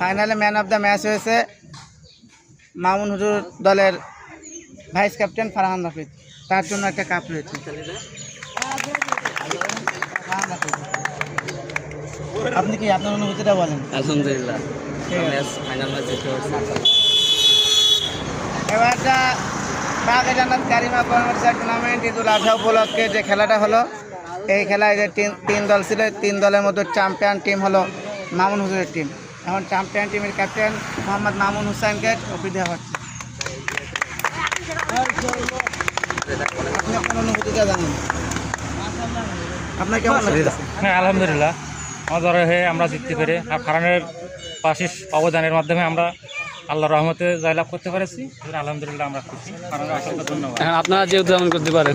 ফাইনালে man of the match হয়েছে মামুন হুজুর দলের ভাইস ক্যাপ্টেন ফারহান রাফিদ, তার জন্য একটা কাপ রয়েছে। আপনি কি আপনার অনুভূতিটা বলেন? আলহামদুলিল্লাহ ফাইনাল ম্যাচ জিতে পারছি। এবারটা বাঘে জান্নাত কারিমা কমার্শিয়াল টুর্নামেন্ট ঈদুল আজহা উপলক্ষে যে খেলাটা হলো, এই খেলায় যে তিন দল ছিল, তিন দলের মধ্যে চ্যাম্পিয়ন টিম হলো মামুন হুজুরের টিম। এখন চ্যাম্পিয়ন টিমের ক্যাপ্টেন মোহাম্মদ মামুন হুসাইনকে ট্রফি দেওয়া হচ্ছে। আপনি আপনার অনুভূতিটা জানেন, আপনার কেমন লাগছে? হ্যাঁ আলহামদুলিল্লাহ, আমাদের হয়ে আমরা জিততে পেরে আর ফারহানের পাশে অবদানের মাধ্যমে আমরা আল্লাহর রহমতে জয়লাভ করতে পেরেছি। আলহামদুলিল্লাহ আমরা খুশি। ফারহানকে অসংখ্য ধন্যবাদ। হ্যাঁ, আপনারা যে উদযাপন করতে পারেন।